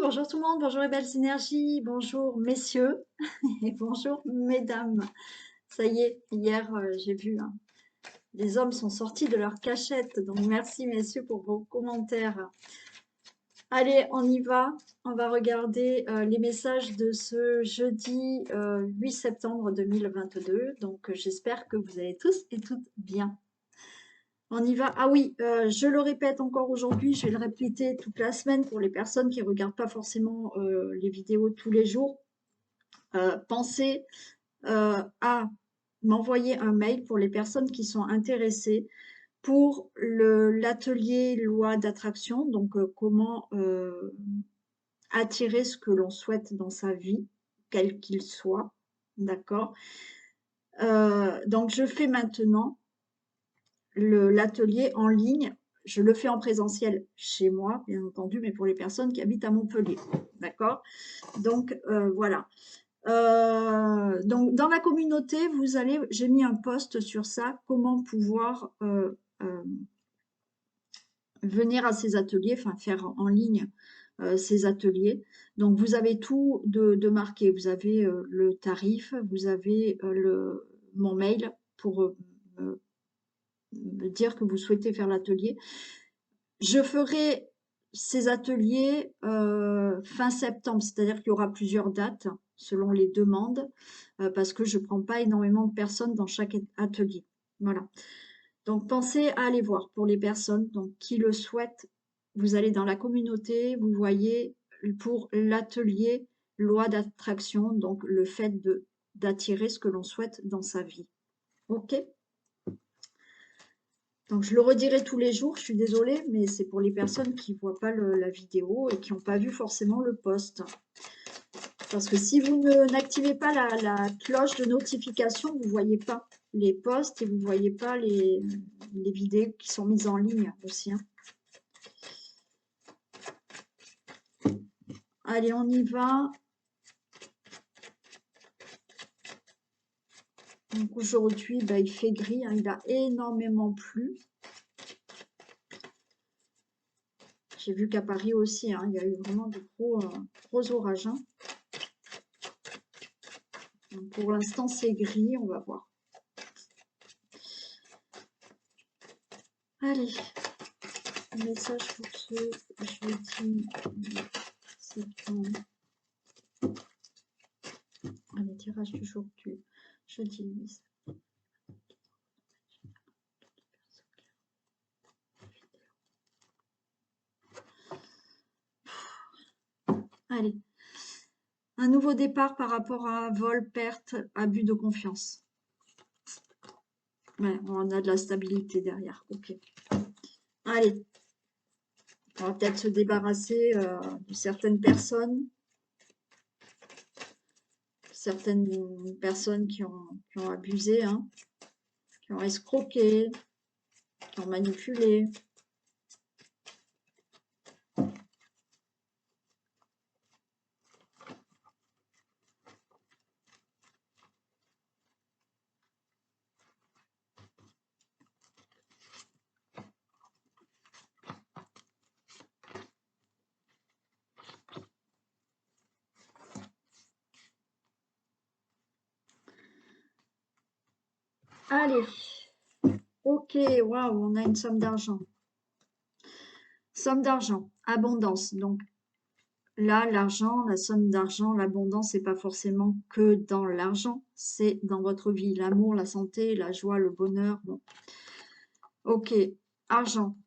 bonjour tout le monde, bonjour les belles énergies, bonjour messieurs et bonjour mesdames. Ça y est, hier j'ai vu, hein, les hommes sont sortis de leur cachette, donc merci messieurs pour vos commentaires. Allez, on y va, on va regarder les messages de ce jeudi 8 septembre 2022, donc j'espère que vous allez tous et toutes bien. On y va. Ah oui, je le répète encore aujourd'hui, je vais le répéter toute la semaine pour les personnes qui ne regardent pas forcément les vidéos tous les jours. Pensez à m'envoyer un mail pour les personnes qui sont intéressées pour l'atelier loi d'attraction, donc comment attirer ce que l'on souhaite dans sa vie, quel qu'il soit, d'accord. Donc je fais maintenant l'atelier en ligne. Je le fais en présentiel chez moi, bien entendu, mais pour les personnes qui habitent à Montpellier, d'accord. Donc voilà. Donc dans la communauté, j'ai mis un post sur ça, comment pouvoir venir à ces ateliers, enfin faire en ligne ces ateliers. Donc vous avez tout de marqué, vous avez le tarif, vous avez mon mail pour me dire que vous souhaitez faire l'atelier. Je ferai ces ateliers fin septembre, c'est-à-dire qu'il y aura plusieurs dates selon les demandes, parce que je ne prends pas énormément de personnes dans chaque atelier. Voilà. Donc pensez à aller voir pour les personnes donc, qui le souhaitent. Vous allez dans la communauté, vous voyez pour l'atelier loi d'attraction, donc le fait d'attirer ce que l'on souhaite dans sa vie. OK? Donc je le redirai tous les jours, je suis désolée, mais c'est pour les personnes qui ne voient pas la vidéo et qui n'ont pas vu forcément le post. Parce que si vous n'activez pas la cloche de notification, vous ne voyez pas les posts et vous ne voyez pas les vidéos qui sont mises en ligne aussi. Hein. Allez, on y va. Donc aujourd'hui, bah, il fait gris, hein, il a énormément plu. J'ai vu qu'à Paris aussi, hein, il y a eu vraiment de gros orages. Hein. Donc pour l'instant, c'est gris, on va voir. Allez, message pour ce jeudi septembre. Allez, tirage du jour du jeudi 8 septembre. Allez, un nouveau départ par rapport à vol, perte, abus de confiance. Ouais, on a de la stabilité derrière. Ok. Allez, on va peut-être se débarrasser de certaines personnes. Certaines personnes qui ont abusé, hein, qui ont escroqué, qui ont manipulé. Allez, ok, waouh, on a une somme d'argent. Somme d'argent, abondance. Donc là, l'argent, la somme d'argent, l'abondance, c'est pas forcément que dans l'argent, c'est dans votre vie, l'amour, la santé, la joie, le bonheur. Bon. Ok, argent.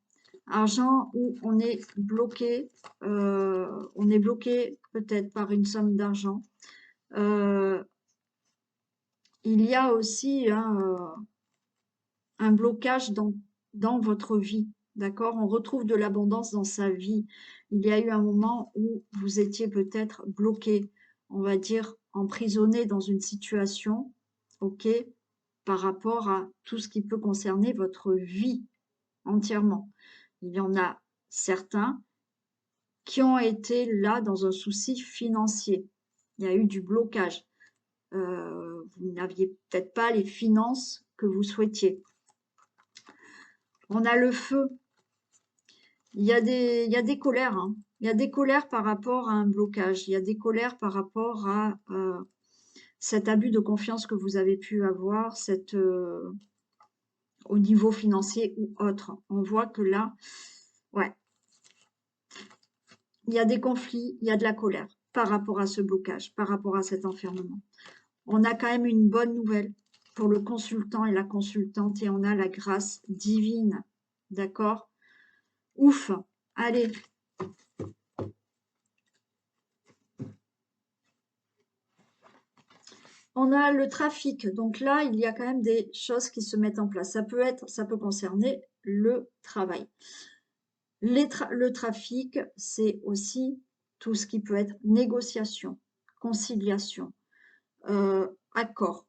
Argent où on est bloqué peut-être par une somme d'argent. Il y a aussi un blocage dans votre vie, d'accord? On retrouve de l'abondance dans sa vie. Il y a eu un moment où vous étiez peut-être bloqué, on va dire emprisonné dans une situation, ok, par rapport à tout ce qui peut concerner votre vie entièrement. Il y en a certains qui ont été là dans un souci financier. Il y a eu du blocage. Vous n'aviez peut-être pas les finances que vous souhaitiez. On a le feu. Il y a des colères. Hein. Il y a des colères par rapport à un blocage. Il y a des colères par rapport à cet abus de confiance que vous avez pu avoir, au niveau financier ou autre. On voit que là, ouais, il y a des conflits, il y a de la colère par rapport à ce blocage, par rapport à cet enfermement. On a quand même une bonne nouvelle pour le consultant et la consultante et on a la grâce divine. D'accord? Ouf! Allez! On a le trafic. Donc là, il y a quand même des choses qui se mettent en place. Ça peut concerner le travail. Le trafic, c'est aussi tout ce qui peut être négociation, conciliation, accord.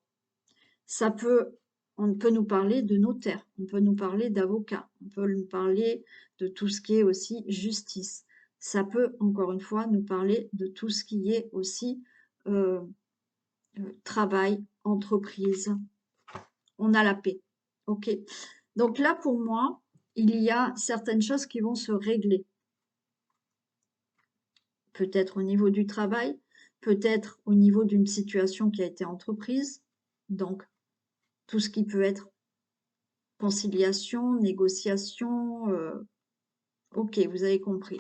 On peut nous parler de notaire, on peut nous parler d'avocat, on peut nous parler de tout ce qui est aussi justice. Ça peut, encore une fois, nous parler de tout ce qui est aussi euh, travail, entreprise. On a la paix. OK. Donc là, pour moi, il y a certaines choses qui vont se régler. Peut-être au niveau du travail, peut-être au niveau d'une situation qui a été entreprise. Donc, tout ce qui peut être conciliation, négociation, ok, vous avez compris.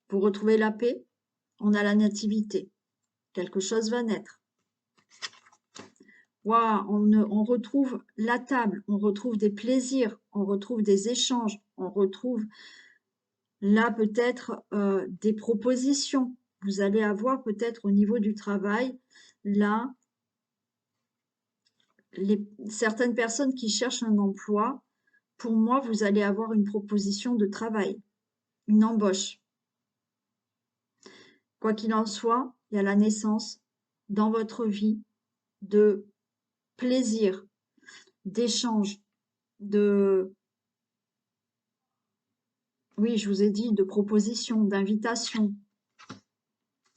Pour retrouver la paix, on a la nativité. Quelque chose va naître. Waouh, on retrouve la table, on retrouve des plaisirs, on retrouve des échanges, on retrouve là peut-être des propositions. Vous allez avoir peut-être au niveau du travail, là, certaines personnes qui cherchent un emploi, pour moi, vous allez avoir une proposition de travail, une embauche. Quoi qu'il en soit, il y a la naissance dans votre vie de plaisir, d'échange, oui, je vous ai dit, de proposition, d'invitation.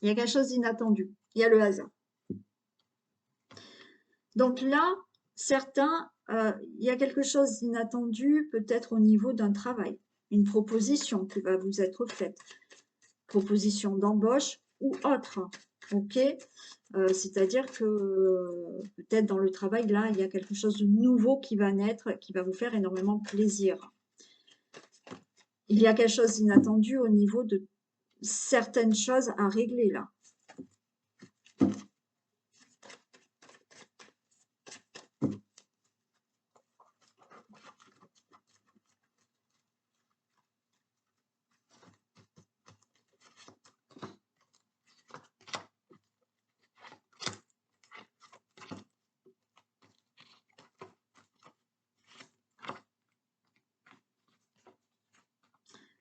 Il y a quelque chose d'inattendu. Il y a le hasard. Donc là, il y a quelque chose d'inattendu peut-être au niveau d'un travail, une proposition qui va vous être faite, proposition d'embauche ou autre, ok? C'est-à-dire que peut-être dans le travail, là, il y a quelque chose de nouveau qui va naître, qui va vous faire énormément plaisir. Il y a quelque chose d'inattendu au niveau de certaines choses à régler, là.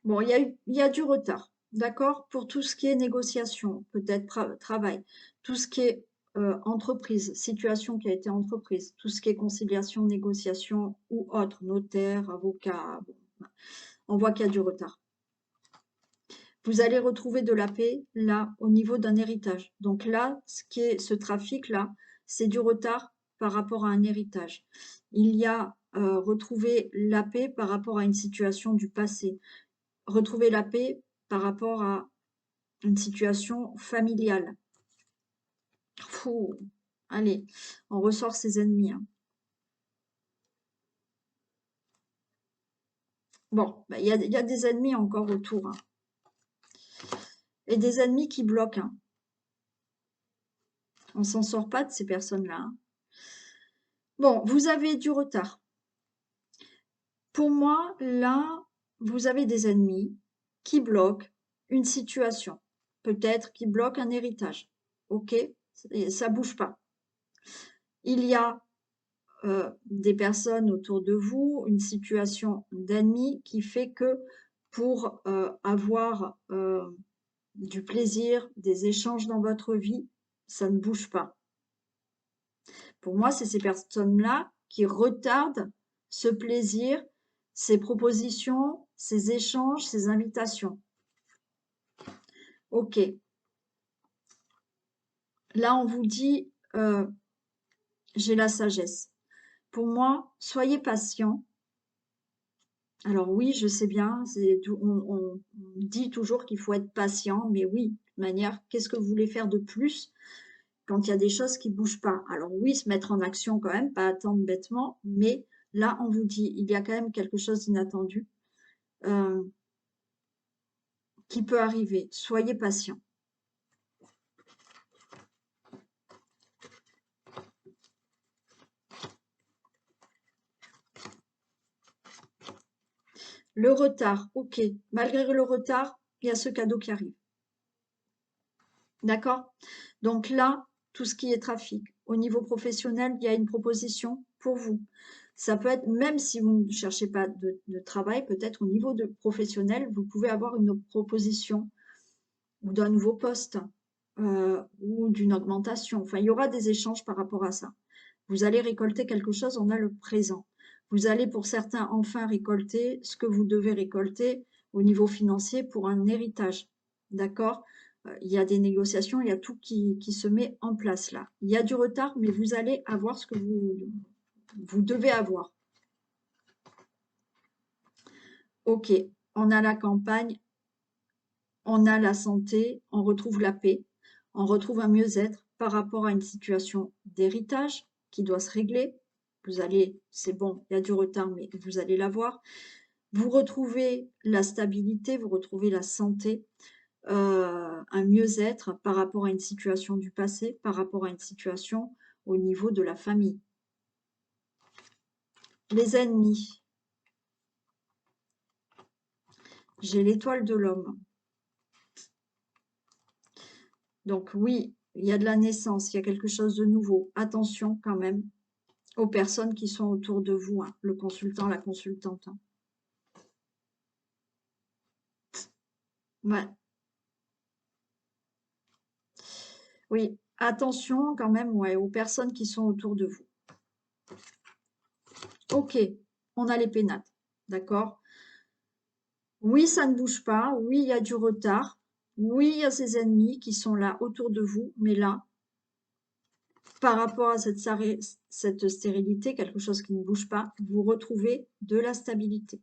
Bon, il y a du retard, d'accord? Pour tout ce qui est négociation, peut-être travail, tout ce qui est entreprise, situation qui a été entreprise, tout ce qui est conciliation, négociation ou autre, notaire, avocat, bon, on voit qu'il y a du retard. Vous allez retrouver de la paix là au niveau d'un héritage. Donc là, ce trafic-là, c'est du retard par rapport à un héritage. Il y a retrouver la paix par rapport à une situation du passé. Retrouver la paix par rapport à une situation familiale. Fou. Allez, on ressort ses ennemis, hein. Bon, bah, il y a des ennemis encore autour, hein. Et des ennemis qui bloquent, hein. On s'en sort pas de ces personnes-là, hein. Bon, vous avez du retard. Pour moi, là, vous avez des ennemis qui bloquent une situation. Peut-être qui bloquent un héritage. OK? Ça bouge pas. Il y a des personnes autour de vous, une situation d'ennemis qui fait que pour avoir du plaisir, des échanges dans votre vie, ça ne bouge pas. Pour moi, c'est ces personnes-là qui retardent ce plaisir, ces propositions, ces échanges, ces invitations. Ok. Là, on vous dit, j'ai la sagesse. Pour moi, soyez patient. Alors oui, je sais bien, on dit toujours qu'il faut être patient, mais oui, de toute manière, qu'est-ce que vous voulez faire de plus quand il y a des choses qui bougent pas? Alors oui, se mettre en action quand même, pas attendre bêtement, mais là, on vous dit, il y a quand même quelque chose d'inattendu euh, qui peut arriver. Soyez patient. Le retard, ok. Malgré le retard, il y a ce cadeau qui arrive. D'accord? Donc là, tout ce qui est trafic, au niveau professionnel, il y a une proposition pour vous. Ça peut être, même si vous ne cherchez pas de travail, peut-être au niveau de professionnel, vous pouvez avoir une proposition ou d'un nouveau poste ou d'une augmentation. Enfin, il y aura des échanges par rapport à ça. Vous allez récolter quelque chose, on a le présent. Vous allez pour certains enfin récolter ce que vous devez récolter au niveau financier pour un héritage. D'accord? Il y a des négociations, il y a tout qui se met en place là. Il y a du retard, mais vous allez avoir ce que vous devez avoir. Ok, on a la campagne, on a la santé, on retrouve la paix, on retrouve un mieux-être par rapport à une situation d'héritage qui doit se régler. Vous allez, c'est bon, il y a du retard, mais vous allez l'avoir. Vous retrouvez la stabilité, vous retrouvez la santé, un mieux-être par rapport à une situation du passé, par rapport à une situation au niveau de la famille. Les ennemis. J'ai l'étoile de l'homme. Donc oui, il y a de la naissance, il y a quelque chose de nouveau. Attention quand même aux personnes qui sont autour de vous, hein, le consultant, la consultante. Hein. Ouais. Oui, attention quand même ouais, aux personnes qui sont autour de vous. Ok, on a les pénates, d'accord? Oui, ça ne bouge pas, oui, il y a du retard, oui, il y a ces ennemis qui sont là autour de vous, mais là, par rapport à cette stérilité, quelque chose qui ne bouge pas, vous retrouvez de la stabilité.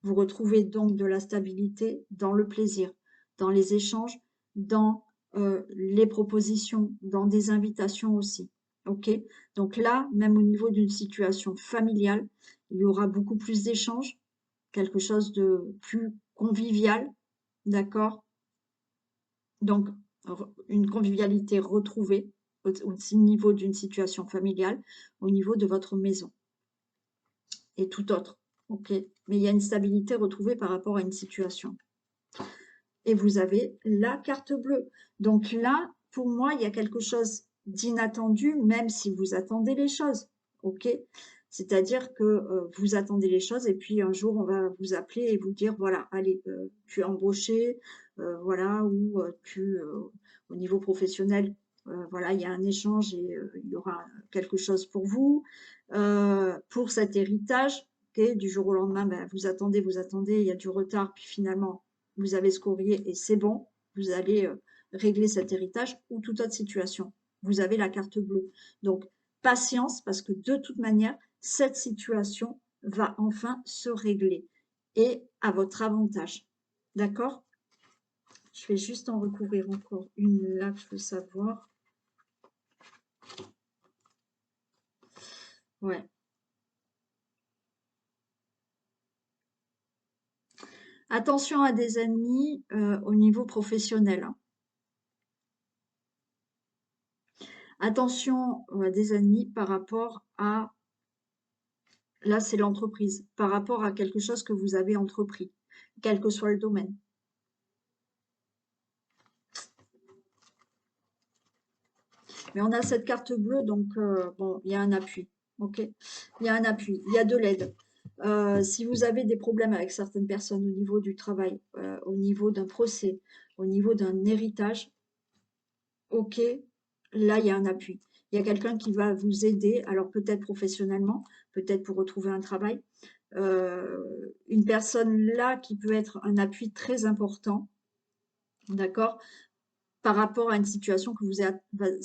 Vous retrouvez donc de la stabilité dans le plaisir, dans les échanges, dans les propositions, dans des invitations aussi. Ok? Donc là, même au niveau d'une situation familiale, il y aura beaucoup plus d'échanges, quelque chose de plus convivial, d'accord? Donc, une convivialité retrouvée au niveau d'une situation familiale, au niveau de votre maison et tout autre. Ok? Mais il y a une stabilité retrouvée par rapport à une situation. Et vous avez la carte bleue. Donc là, pour moi, il y a quelque chose d'inattendu, même si vous attendez les choses. OK? C'est-à-dire que vous attendez les choses et puis un jour, on va vous appeler et vous dire, voilà, allez, tu es embauché, voilà, ou au niveau professionnel, voilà, il y a un échange et il y aura quelque chose pour vous. Pour cet héritage, ok, du jour au lendemain, ben, vous attendez, il y a du retard, puis finalement, vous avez ce courrier et c'est bon, vous allez régler cet héritage ou toute autre situation. Vous avez la carte bleue. Donc, patience parce que de toute manière, cette situation va enfin se régler et à votre avantage. D'accord? Je vais juste en recouvrir encore une là que je veux savoir. Ouais. Attention à des ennemis au niveau professionnel. Hein. Attention à des ennemis par rapport à là, c'est l'entreprise, par rapport à quelque chose que vous avez entrepris, quel que soit le domaine. Mais on a cette carte bleue, donc bon, il y a un appui. Ok, il y a un appui, il y a de l'aide. Si vous avez des problèmes avec certaines personnes au niveau du travail, au niveau d'un procès, au niveau d'un héritage, ok, là, il y a un appui. Il y a quelqu'un qui va vous aider, alors peut-être professionnellement, peut-être pour retrouver un travail. Une personne là qui peut être un appui très important, d'accord? par rapport à une situation que vous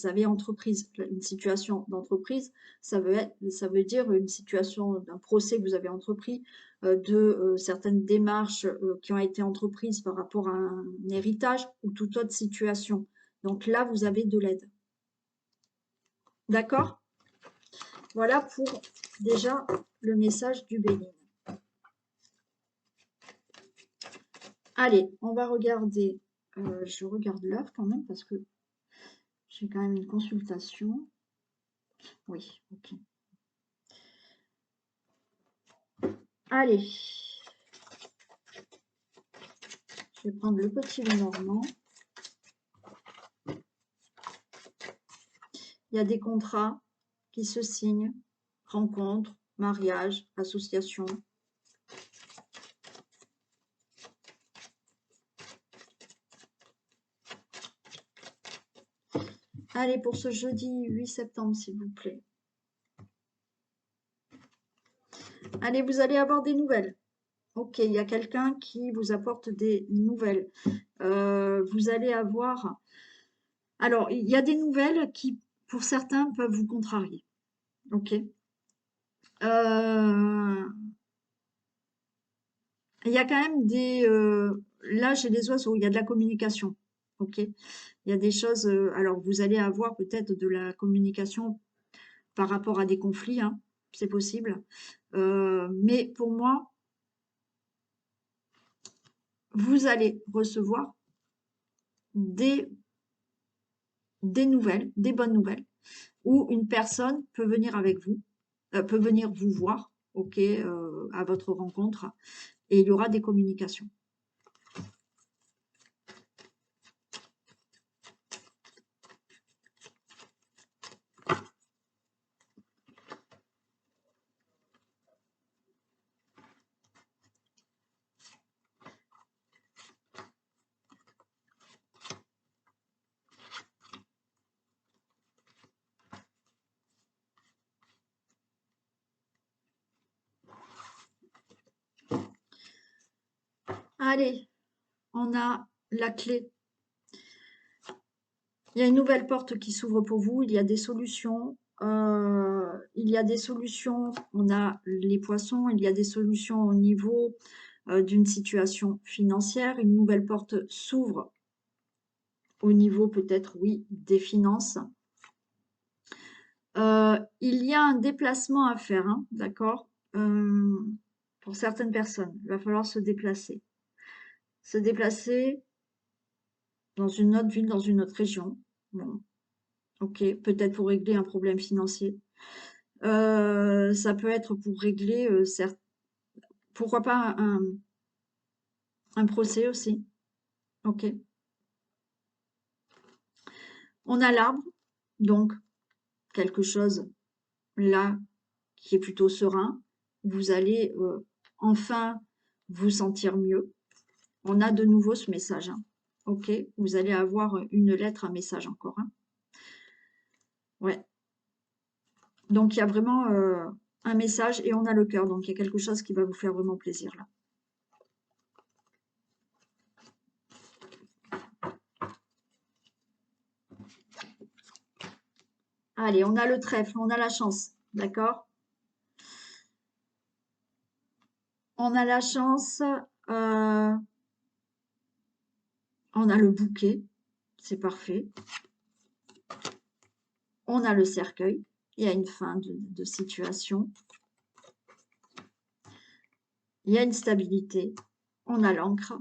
avez entreprise. Une situation d'entreprise, ça veut dire une situation d'un procès que vous avez entrepris, de certaines démarches qui ont été entreprises par rapport à un héritage ou toute autre situation. Donc là, vous avez de l'aide. D'accord? Voilà pour déjà le message du Bénin. Allez, on va regarder. Je regarde l'heure quand même parce que j'ai quand même une consultation. Oui, ok. Allez. Je vais prendre le petit Lenormand. Il y a des contrats qui se signent, rencontres, mariages, associations. Allez, pour ce jeudi 8 septembre, s'il vous plaît. Allez, vous allez avoir des nouvelles. Ok, il y a quelqu'un qui vous apporte des nouvelles. Vous allez avoir... Alors, il y a des nouvelles qui, pour certains, peuvent vous contrarier. Ok. Il y a quand même des... là, j'ai des oiseaux, il y a de la communication. Ok. Il y a des choses... alors, vous allez avoir peut-être de la communication par rapport à des conflits, hein, c'est possible. Mais pour moi, vous allez recevoir des nouvelles, des bonnes nouvelles, où une personne peut venir avec vous, peut venir vous voir, ok, à votre rencontre, et il y aura des communications. Allez, on a la clé. Il y a une nouvelle porte qui s'ouvre pour vous, il y a des solutions. Il y a des solutions, on a les poissons, il y a des solutions au niveau d'une situation financière. Une nouvelle porte s'ouvre au niveau peut-être, oui, des finances. Il y a un déplacement à faire, hein, d'accord? Pour certaines personnes, il va falloir se déplacer. Se déplacer dans une autre ville, dans une autre région. Bon, ok, peut-être pour régler un problème financier. Ça peut être pour régler, pourquoi pas un procès aussi. Ok. On a l'arbre, donc quelque chose là qui est plutôt serein. Vous allez enfin vous sentir mieux. On a de nouveau ce message. Hein. Ok, vous allez avoir une lettre, un message encore. Hein. Ouais. Donc il y a vraiment un message et on a le cœur. Donc il y a quelque chose qui va vous faire vraiment plaisir là. Allez, on a le trèfle, on a la chance. D'accord? On a la chance. On a le bouquet. C'est parfait. On a le cercueil. Il y a une fin de situation. Il y a une stabilité. On a l'encre.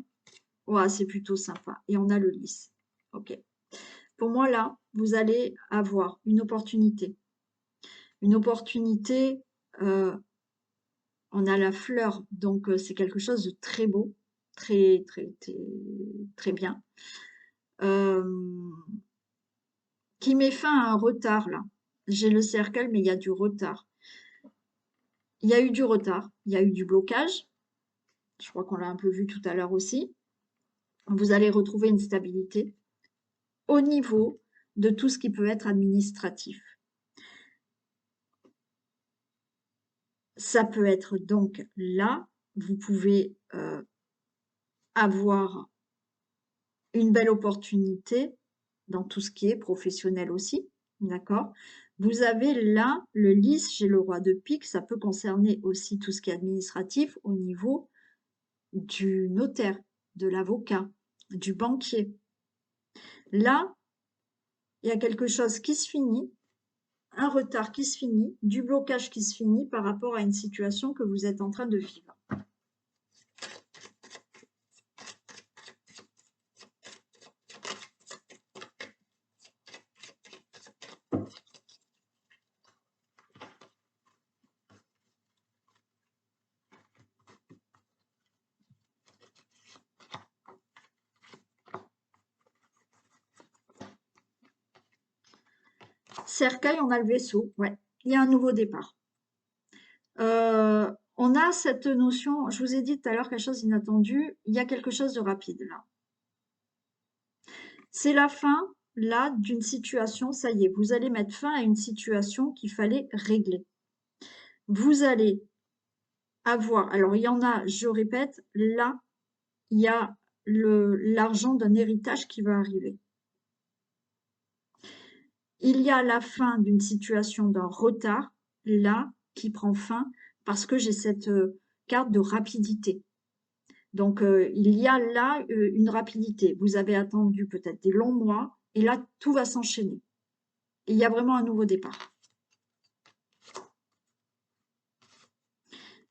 Ouais, c'est plutôt sympa. Et on a le lys. Ok. Pour moi, là, vous allez avoir une opportunité. Une opportunité, on a la fleur, donc c'est quelque chose de très beau, très, très, très, très bien. Qui met fin à un retard, là. J'ai le cercle, mais il y a du retard. Il y a eu du retard, il y a eu du blocage. Je crois qu'on l'a un peu vu tout à l'heure aussi. Vous allez retrouver une stabilité au niveau de tout ce qui peut être administratif. Ça peut être donc là, vous pouvez avoir une belle opportunité dans tout ce qui est professionnel aussi, d'accord? Vous avez là le lys, j'ai le roi de pique, ça peut concerner aussi tout ce qui est administratif au niveau du notaire, de l'avocat, du banquier. Là, il y a quelque chose qui se finit, un retard qui se finit, du blocage qui se finit par rapport à une situation que vous êtes en train de vivre. Cercueil, on a le vaisseau, ouais. Il y a un nouveau départ. On a cette notion, je vous ai dit tout à l'heure quelque chose d'inattendu, il y a quelque chose de rapide là. C'est la fin là d'une situation, ça y est, vous allez mettre fin à une situation qu'il fallait régler. Vous allez avoir, alors il y en a, je répète, là, il y a l'argent d'un héritage qui va arriver. Il y a la fin d'une situation, d'un retard, là, qui prend fin parce que j'ai cette carte de rapidité. Donc, il y a là une rapidité. Vous avez attendu peut-être des longs mois et là, tout va s'enchaîner. Il y a vraiment un nouveau départ.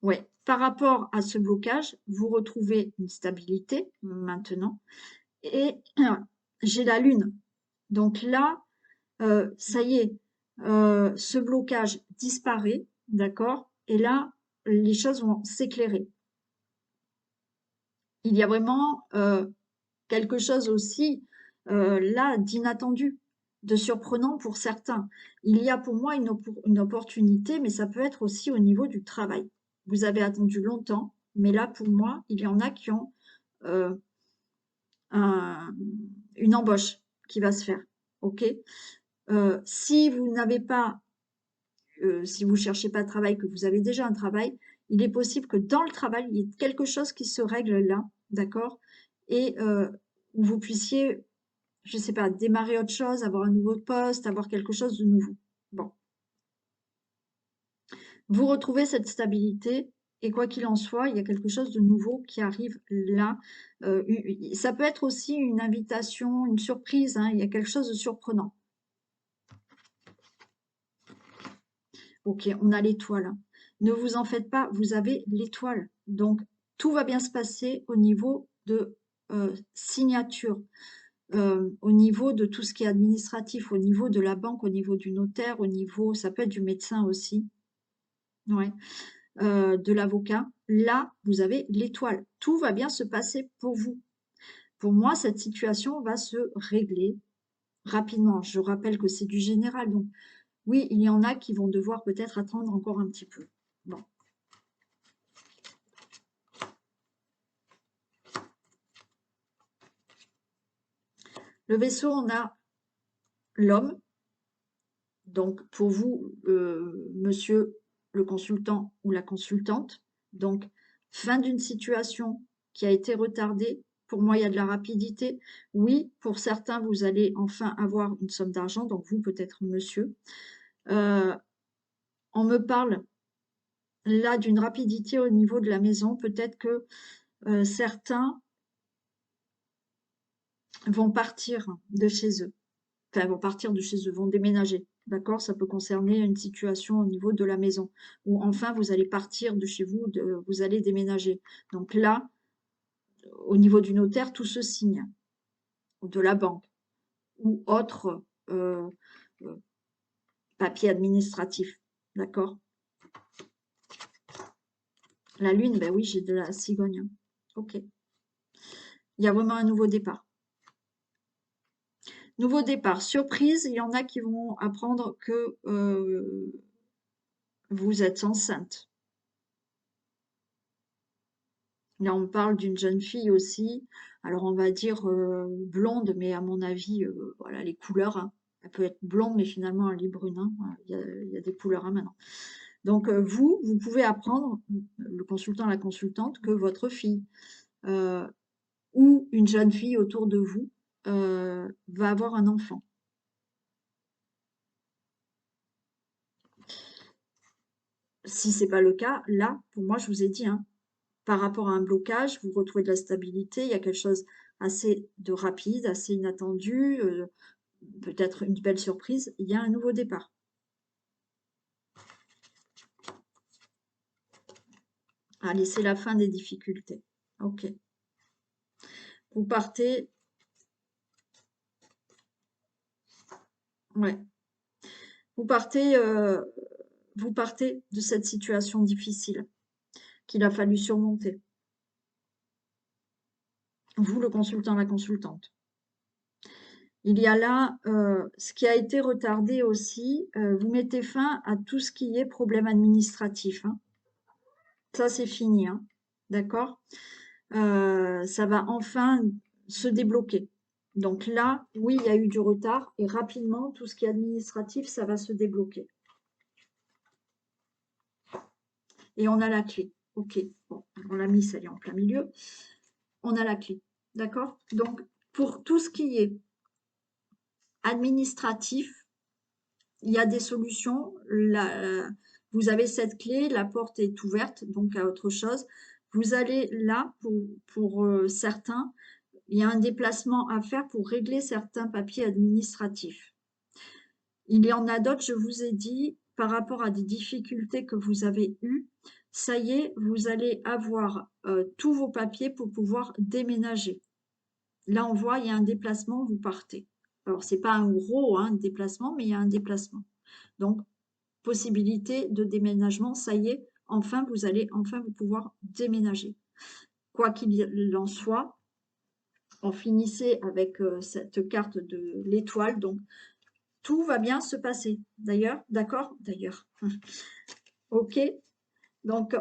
Ouais. Par rapport à ce blocage, vous retrouvez une stabilité maintenant. Et j'ai la lune. Donc là, ça y est, ce blocage disparaît, d'accord? Et là, les choses vont s'éclairer. Il y a vraiment quelque chose aussi là d'inattendu, de surprenant pour certains. Il y a pour moi une opportunité, mais ça peut être aussi au niveau du travail. Vous avez attendu longtemps, mais là, pour moi, il y en a qui ont euh, une embauche qui va se faire. OK? Si vous n'avez pas, si vous cherchez pas de travail, que vous avez déjà un travail, il est possible que dans le travail, il y ait quelque chose qui se règle là, d'accord? Et où vous puissiez, je sais pas, démarrer autre chose, avoir un nouveau poste, avoir quelque chose de nouveau. Bon, vous retrouvez cette stabilité et quoi qu'il en soit, il y a quelque chose de nouveau qui arrive là. Ça peut être aussi une invitation, une surprise, hein, il y a quelque chose de surprenant. Ok, on a l'étoile. Ne vous en faites pas, vous avez l'étoile. Donc, tout va bien se passer au niveau de signature, au niveau de tout ce qui est administratif, au niveau de la banque, au niveau du notaire, au niveau, ça peut être du médecin aussi, ouais, de l'avocat. Là, vous avez l'étoile. Tout va bien se passer pour vous. Pour moi, cette situation va se régler rapidement. Je rappelle que c'est du général, donc oui, il y en a qui vont devoir peut-être attendre encore un petit peu. Bon. Le vaisseau, on a l'homme. Donc, pour vous, monsieur le consultant ou la consultante. Donc, fin d'une situation qui a été retardée. Pour moi, il y a de la rapidité. Oui, pour certains, vous allez enfin avoir une somme d'argent. Donc, vous, peut-être monsieur. On me parle là d'une rapidité au niveau de la maison. Peut-être que certains vont partir de chez eux. Enfin, vont partir de chez eux, vont déménager. D'accord? Ça peut concerner une situation au niveau de la maison. Ou enfin, vous allez partir de chez vous, vous allez déménager. Donc là, au niveau du notaire, tout se signe. Ou de la banque. Ou autre euh, euh, papier administratif. D'accord? La lune, ben oui, j'ai de la cigogne. Ok. Il y a vraiment un nouveau départ. Nouveau départ. Surprise, il y en a qui vont apprendre que vous êtes enceinte. Là, on parle d'une jeune fille aussi. Alors, on va dire blonde, mais à mon avis, voilà, les couleurs, hein. Elle peut être blonde, mais finalement, elle est brune, hein. Il y a des couleurs, hein, maintenant. Donc, vous pouvez apprendre, le consultant, la consultante, que votre fille ou une jeune fille autour de vous va avoir un enfant. Si c'est pas le cas, là, pour moi, je vous ai dit, hein, par rapport à un blocage, vous retrouvez de la stabilité, il y a quelque chose assez de rapide, assez inattendu, peut-être une belle surprise, il y a un nouveau départ. Allez, c'est la fin des difficultés. Ok. Vous partez, ouais, vous partez, euh, vous partez de cette situation difficile qu'il a fallu surmonter. Vous, le consultant, la consultante. Il y a là ce qui a été retardé aussi. Vous mettez fin à tout ce qui est problème administratif, hein. Ça, c'est fini, hein. D'accord? Ça va enfin se débloquer. Donc là, oui, il y a eu du retard et rapidement, tout ce qui est administratif, ça va se débloquer. Et on a la clé. Ok, bon, on l'a mis, ça y est en plein milieu. On a la clé. D'accord? Donc, pour tout ce qui est administratif, il y a des solutions. Vous avez cette clé, la porte est ouverte, donc à autre chose. Vous allez là, pour certains, il y a un déplacement à faire pour régler certains papiers administratifs. Il y en a d'autres, je vous ai dit, par rapport à des difficultés que vous avez eues, ça y est, vous allez avoir tous vos papiers pour pouvoir déménager. Là, on voit, il y a un déplacement, vous partez. Alors, c'est pas un gros déplacement, mais il y a un déplacement. Donc, possibilité de déménagement, ça y est, enfin, vous allez enfin vous pouvoir déménager. Quoi qu'il en soit, on finissait avec cette carte de l'étoile, donc tout va bien se passer. D'ailleurs, d'accord? D'ailleurs. Ok. Donc,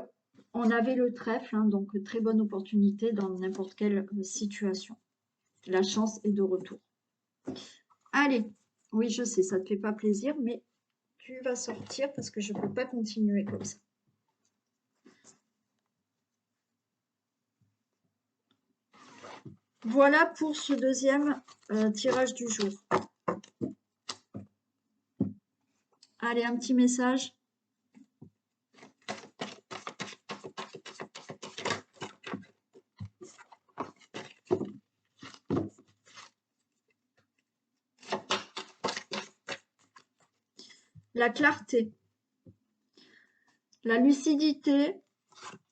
on avait le trèfle, hein, donc très bonne opportunité dans n'importe quelle situation. La chance est de retour. Allez, oui, je sais, ça ne te fait pas plaisir, mais tu vas sortir parce que je ne peux pas continuer comme ça. Voilà pour ce deuxième tirage du jour. Allez, un petit message. La clarté. La lucidité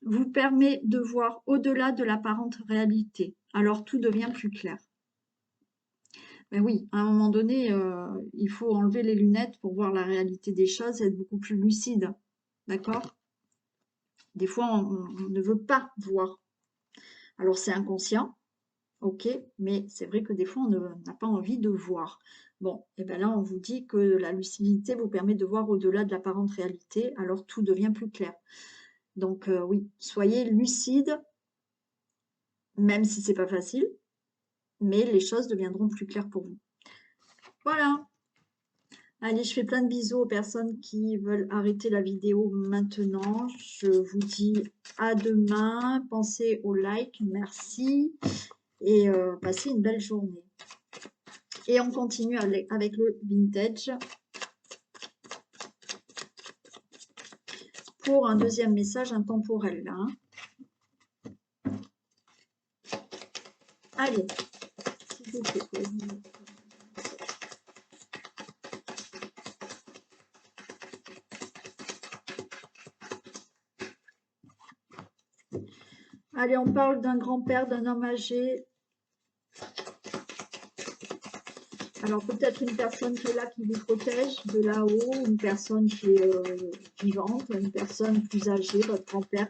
vous permet de voir au-delà de l'apparente réalité. Alors tout devient plus clair. Ben oui, à un moment donné, il faut enlever les lunettes pour voir la réalité des choses et être beaucoup plus lucide. D'accord? Des fois, on ne veut pas voir. Alors c'est inconscient, ok, mais c'est vrai que des fois, on n'a pas envie de voir. Bon, et bien là, on vous dit que la lucidité vous permet de voir au-delà de l'apparente réalité, alors tout devient plus clair. Donc oui, soyez lucide, même si c'est pas facile, mais les choses deviendront plus claires pour vous. Voilà. Allez, je fais plein de bisous aux personnes qui veulent arrêter la vidéo maintenant. Je vous dis à demain. Pensez au like, merci. Et passez une belle journée. Et on continue avec le vintage. Pour un deuxième message intemporel, là. Allez. Allez, on parle d'un grand-père, d'un homme âgé. Alors peut-être une personne qui est là qui vous protège de là-haut, une personne qui est vivante, une personne plus âgée, votre grand-père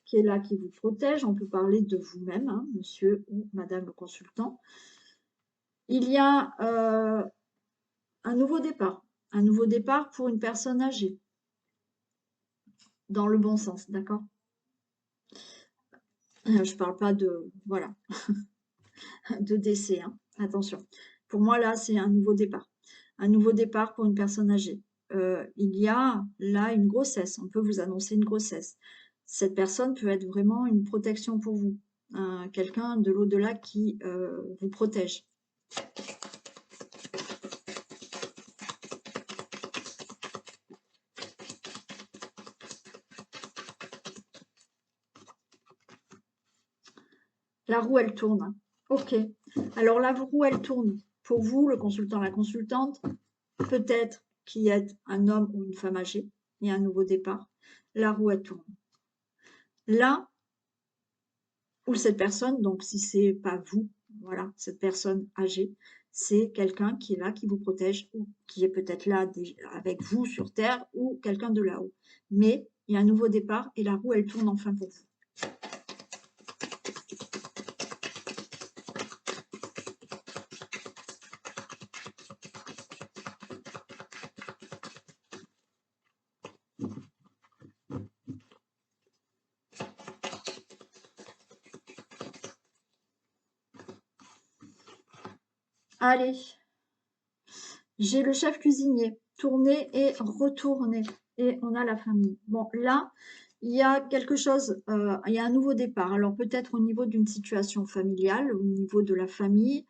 qui est là qui vous protège. On peut parler de vous-même, hein, monsieur ou madame le consultant. Il y a un nouveau départ pour une personne âgée, dans le bon sens, d'accord? Je ne parle pas de, voilà, de décès, hein, attention. Pour moi, là, c'est un nouveau départ. Un nouveau départ pour une personne âgée. Il y a là une grossesse, on peut vous annoncer une grossesse. Cette personne peut être vraiment une protection pour vous, quelqu'un de l'au-delà qui vous protège. La roue, elle tourne. Ok. Alors, la roue, elle tourne. Pour vous, le consultant, la consultante, peut-être qu'il y a un homme ou une femme âgée. Il y a un nouveau départ. La roue, elle tourne. Là où cette personne, donc si c'est pas vous, voilà, cette personne âgée, c'est quelqu'un qui est là, qui vous protège, ou qui est peut-être là avec vous sur Terre, ou quelqu'un de là-haut. Mais il y a un nouveau départ et la roue, elle tourne enfin pour vous. Allez, j'ai le chef cuisinier, tourner et retourner. Et on a la famille. Bon, là, il y a quelque chose, il y a un nouveau départ. Alors peut-être au niveau d'une situation familiale, au niveau de la famille.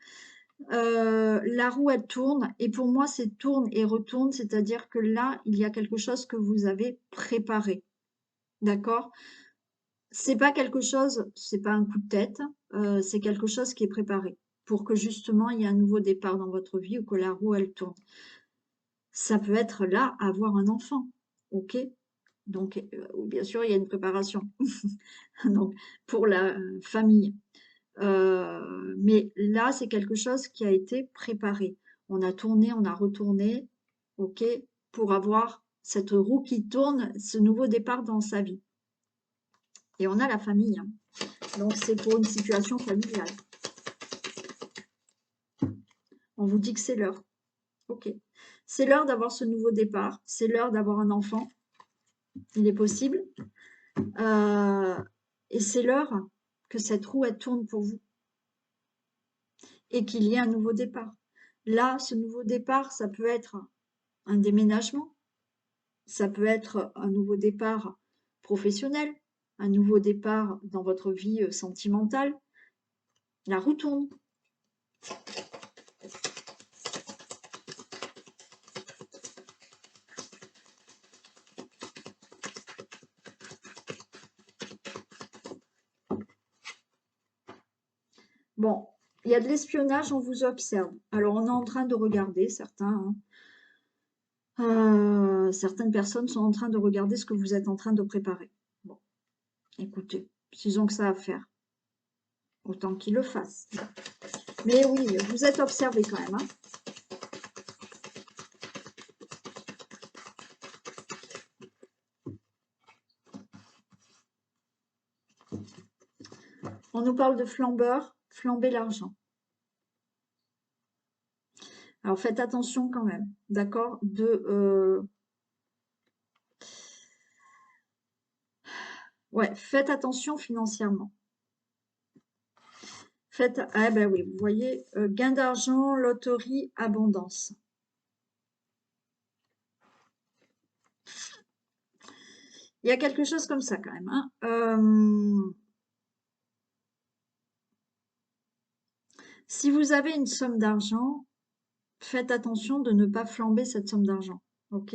La roue, elle tourne. Et pour moi, c'est tourne et retourne. C'est-à-dire que là, il y a quelque chose que vous avez préparé. D'accord? C'est pas quelque chose, c'est pas un coup de tête, c'est quelque chose qui est préparé pour que justement il y ait un nouveau départ dans votre vie ou que la roue, elle tourne. Ça peut être là, avoir un enfant, ok? Donc, bien sûr, il y a une préparation. Donc, pour la famille. Mais là, c'est quelque chose qui a été préparé. On a tourné, on a retourné, ok, pour avoir cette roue qui tourne, ce nouveau départ dans sa vie. Et on a la famille, hein. Donc, c'est pour une situation familiale. On vous dit que c'est l'heure. Ok. C'est l'heure d'avoir ce nouveau départ. C'est l'heure d'avoir un enfant. Il est possible. Et c'est l'heure que cette roue, elle tourne pour vous. Et qu'il y ait un nouveau départ. Là, ce nouveau départ, ça peut être un déménagement. Ça peut être un nouveau départ professionnel. Un nouveau départ dans votre vie sentimentale. La roue tourne. Bon, il y a de l'espionnage, on vous observe. Alors, on est en train de regarder, certains, hein. Certaines personnes sont en train de regarder ce que vous êtes en train de préparer. Bon, écoutez, s'ils ont que ça à faire, autant qu'ils le fassent. Mais oui, vous êtes observé quand même, hein. On nous parle de flambeur, flamber l'argent. Alors, faites attention quand même, d'accord, ouais, faites attention financièrement. Faites, ah ben oui, vous voyez, gain d'argent, loterie, abondance. Il y a quelque chose comme ça quand même, hein. Si vous avez une somme d'argent, faites attention de ne pas flamber cette somme d'argent. Ok?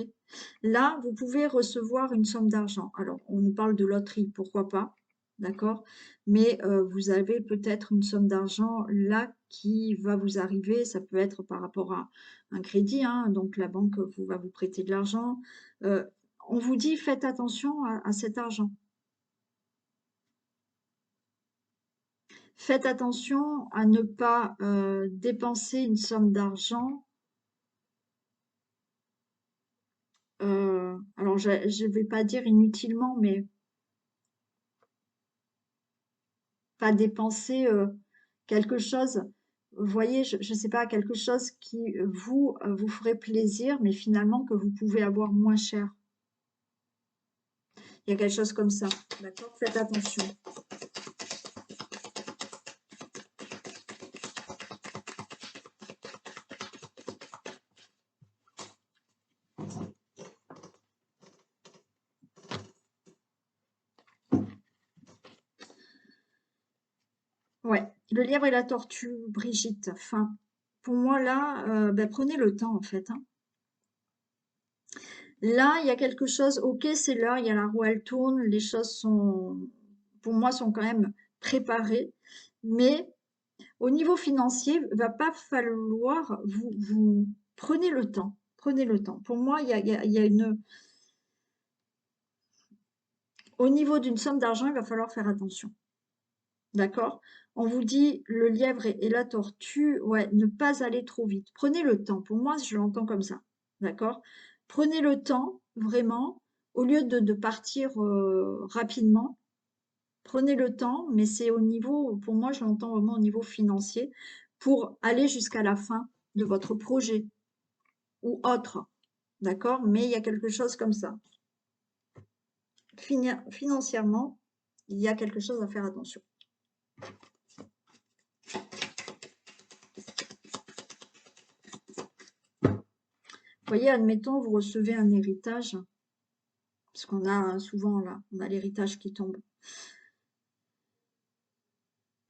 Là, vous pouvez recevoir une somme d'argent. Alors, on nous parle de loterie, pourquoi pas? D'accord? Mais vous avez peut-être une somme d'argent là qui va vous arriver. Ça peut être par rapport à un crédit, hein, donc la banque va vous prêter de l'argent. On vous dit faites attention à cet argent. Faites attention à ne pas dépenser une somme d'argent. Alors, je ne vais pas dire inutilement, mais pas dépenser quelque chose. Vous voyez, je ne sais pas, quelque chose qui vous ferait plaisir, mais finalement que vous pouvez avoir moins cher. Il y a quelque chose comme ça. D'accord? Faites attention. Ouais. Le lièvre et la tortue, Brigitte, fin. pour moi, là, prenez le temps, en fait, hein. Là, il y a quelque chose, ok, c'est l'heure, il y a la roue, elle tourne, les choses sont, pour moi, sont quand même préparées, mais au niveau financier, il va pas falloir, vous prenez le temps, prenez le temps. Pour moi, il y a une, au niveau d'une somme d'argent, il va falloir faire attention. D'accord? On vous dit le lièvre et la tortue, ouais, ne pas aller trop vite. Prenez le temps. Pour moi, je l'entends comme ça. D'accord? Prenez le temps, vraiment, au lieu de partir rapidement. Prenez le temps, mais c'est au niveau, pour moi, je l'entends vraiment au niveau financier, pour aller jusqu'à la fin de votre projet ou autre. D'accord? Mais il y a quelque chose comme ça. Financièrement, il y a quelque chose à faire attention. Vous voyez, admettons, vous recevez un héritage, parce qu'on a souvent là, on a l'héritage qui tombe.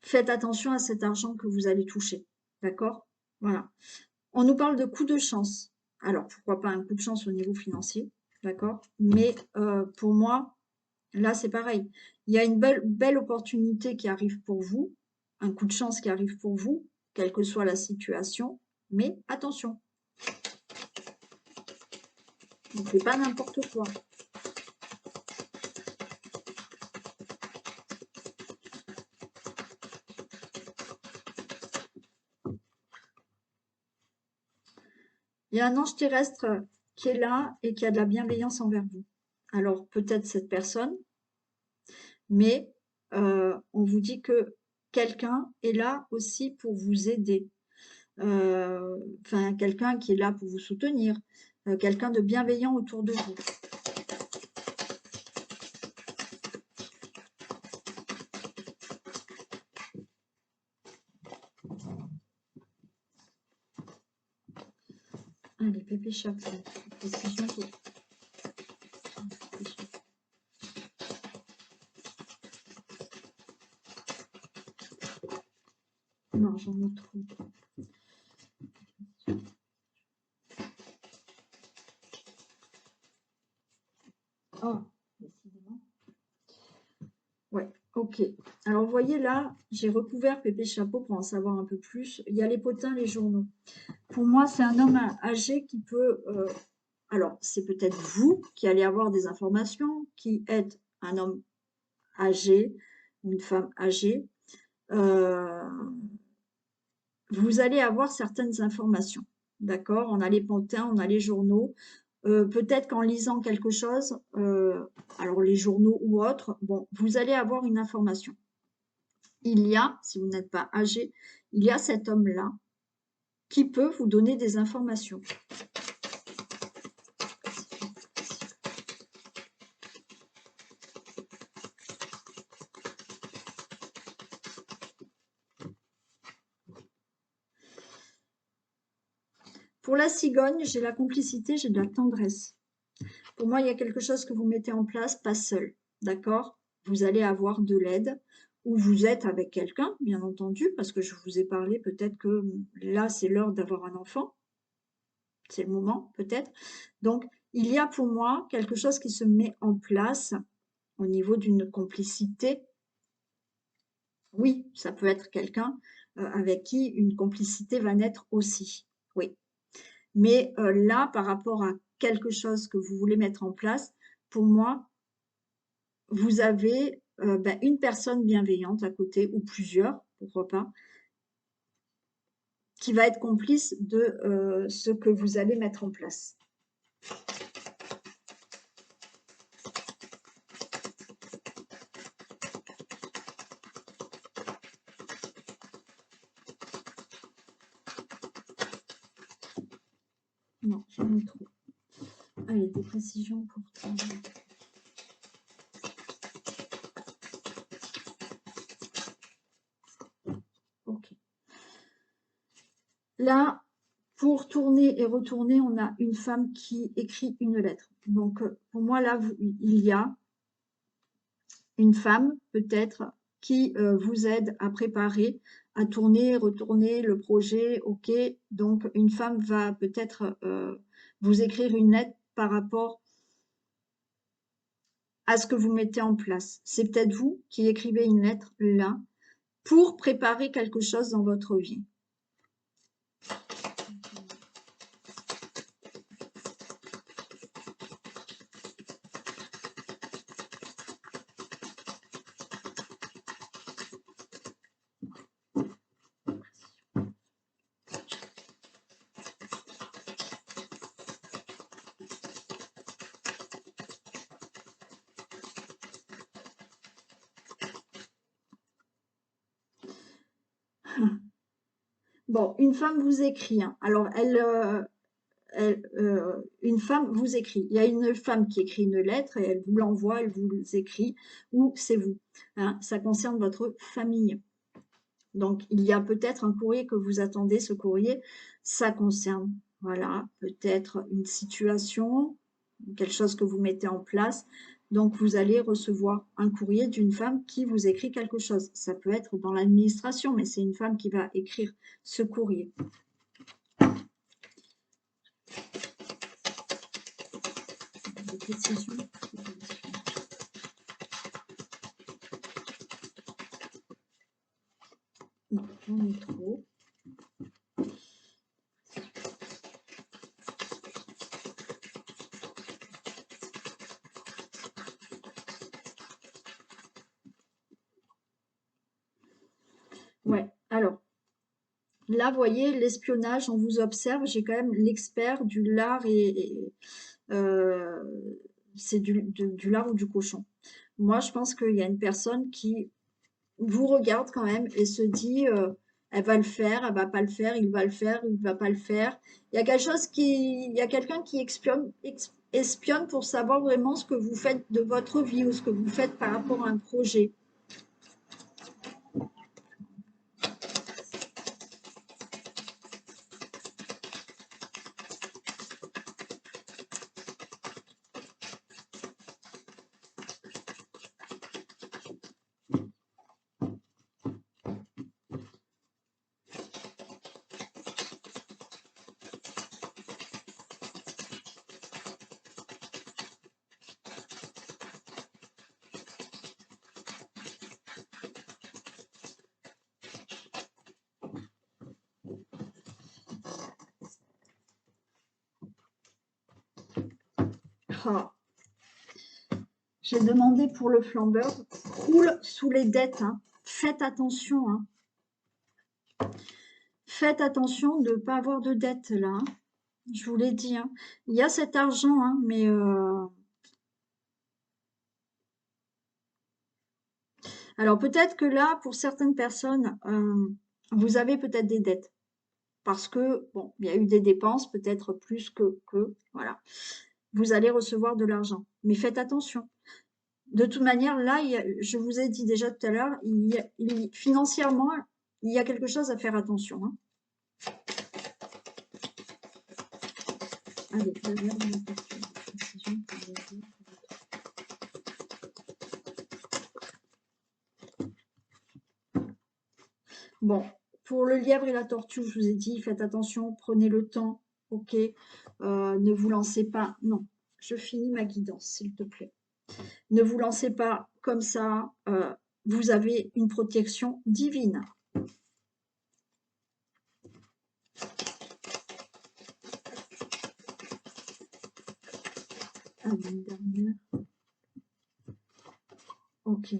Faites attention à cet argent que vous allez toucher, d'accord? Voilà. On nous parle de coup de chance. Alors, pourquoi pas un coup de chance au niveau financier, d'accord? Mais pour moi, là, c'est pareil. Il y a une belle opportunité qui arrive pour vous, un coup de chance qui arrive pour vous, quelle que soit la situation, mais attention, ne faites pas n'importe quoi. Il y a un ange terrestre qui est là et qui a de la bienveillance envers vous. Alors, peut-être cette personne, mais on vous dit que quelqu'un est là aussi pour vous aider. Enfin, quelqu'un qui est là pour vous soutenir, quelqu'un de bienveillant autour de vous. Allez, Pépé Chapeau. Précision pour... Non, j'en ai trop. Oh, décidément. Ouais, ok. Alors, vous voyez là, j'ai recouvert Pépé Chapeau pour en savoir un peu plus. Il y a les potins, les journaux. Pour moi, c'est un homme âgé qui peut... alors, c'est peut-être vous qui allez avoir des informations, qui êtes un homme âgé, une femme âgée. Vous allez avoir certaines informations. D'accord? On a les potins, on a les journaux. Peut-être qu'en lisant quelque chose, alors les journaux ou autres, bon, vous allez avoir une information. Il y a, si vous n'êtes pas âgé, il y a cet homme-là qui peut vous donner des informations. Pour la cigogne, j'ai la complicité, j'ai de la tendresse. Pour moi, il y a quelque chose que vous mettez en place, pas seul, d'accord? Vous allez avoir de l'aide, ou vous êtes avec quelqu'un, bien entendu, parce que je vous ai parlé, peut-être que là, c'est l'heure d'avoir un enfant. C'est le moment, peut-être. Donc, il y a pour moi quelque chose qui se met en place au niveau d'une complicité. Oui, ça peut être quelqu'un avec qui une complicité va naître aussi. Oui. Mais là, par rapport à quelque chose que vous voulez mettre en place, pour moi, vous avez une personne bienveillante à côté, ou plusieurs, pourquoi pas, qui va être complice de ce que vous allez mettre en place. Non, j'en ai trop. Allez, des précisions pour travailler. Ok. Là, pour tourner et retourner, on a une femme qui écrit une lettre. Donc, pour moi, là, il y a une femme, peut-être, qui vous aide à préparer, à tourner, retourner le projet. Ok, donc une femme va peut-être vous écrire une lettre par rapport à ce que vous mettez en place. C'est peut-être vous qui écrivez une lettre là pour préparer quelque chose dans votre vie. Bon, une femme vous écrit, hein. Alors, une femme vous écrit. Il y a une femme qui écrit une lettre et elle vous l'envoie, elle vous écrit, ou c'est vous, hein. Ça concerne votre famille. Donc, il y a peut-être un courrier que vous attendez, ce courrier, ça concerne, voilà, peut-être une situation, quelque chose que vous mettez en place. Donc, vous allez recevoir un courrier d'une femme qui vous écrit quelque chose. Ça peut être dans l'administration, mais c'est une femme qui va écrire ce courrier. Des précisions. Non, j'en ai trop. Ouais, alors, là, vous voyez, l'espionnage, on vous observe, j'ai quand même l'expert du lard c'est du lard ou du cochon. Moi, je pense qu'il y a une personne qui vous regarde quand même et se dit, elle va le faire, elle va pas le faire, il va le faire, il va pas le faire. Il y a quelqu'un qui espionne pour savoir vraiment ce que vous faites de votre vie ou ce que vous faites par rapport à un projet. Ah. J'ai demandé pour le flambeur, croule sous les dettes, hein. Faites attention, hein. Faites attention de ne pas avoir de dettes là, hein. Je vous l'ai dit, hein. Il y a cet argent, hein, mais alors peut-être que là, pour certaines personnes, vous avez peut-être des dettes. Parce que, bon, il y a eu des dépenses, peut-être plus voilà. Vous allez recevoir de l'argent. Mais faites attention. De toute manière, là, je vous ai dit déjà tout à l'heure, financièrement, il y a quelque chose à faire attention, hein. Allez, la merde, précision, bon, pour le lièvre et la tortue, je vous ai dit, faites attention, prenez le temps, ok, ne vous lancez pas, non, je finis ma guidance, s'il te plaît. Ne vous lancez pas comme ça, vous avez une protection divine. Allez, une dernière. Ok.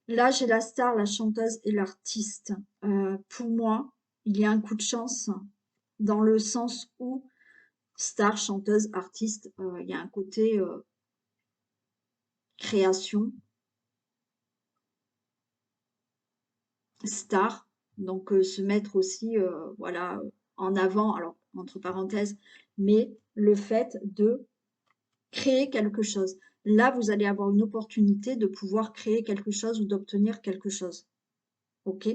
Là, j'ai la star, la chanteuse et l'artiste. Pour moi, il y a un coup de chance dans le sens où star, chanteuse, artiste, il y a un côté création, star, donc se mettre aussi voilà, en avant, alors entre parenthèses, mais le fait de créer quelque chose. Là, vous allez avoir une opportunité de pouvoir créer quelque chose ou d'obtenir quelque chose. Ok?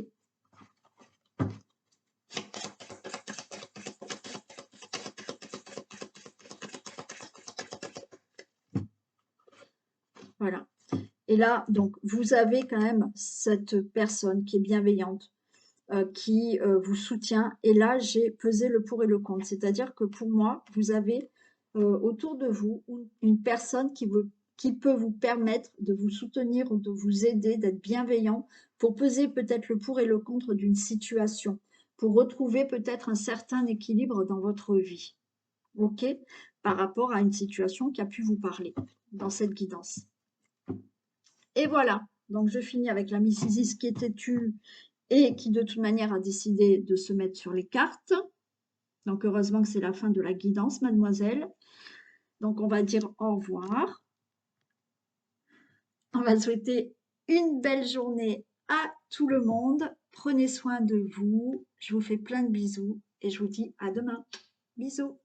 Voilà. Et là, donc, vous avez quand même cette personne qui est bienveillante, qui vous soutient. Et là, j'ai pesé le pour et le contre. C'est-à-dire que pour moi, vous avez autour de vous une personne qui peut vous permettre de vous soutenir ou de vous aider, d'être bienveillant pour peser peut-être le pour et le contre d'une situation, pour retrouver peut-être un certain équilibre dans votre vie. OK? Par rapport à une situation qui a pu vous parler dans cette guidance. Et voilà. Donc, je finis avec la Miss Isis qui est têtue et qui, de toute manière, a décidé de se mettre sur les cartes. Donc, heureusement que c'est la fin de la guidance, mademoiselle. Donc, on va dire au revoir. On va souhaiter une belle journée à tout le monde. Prenez soin de vous. Je vous fais plein de bisous et je vous dis à demain. Bisous.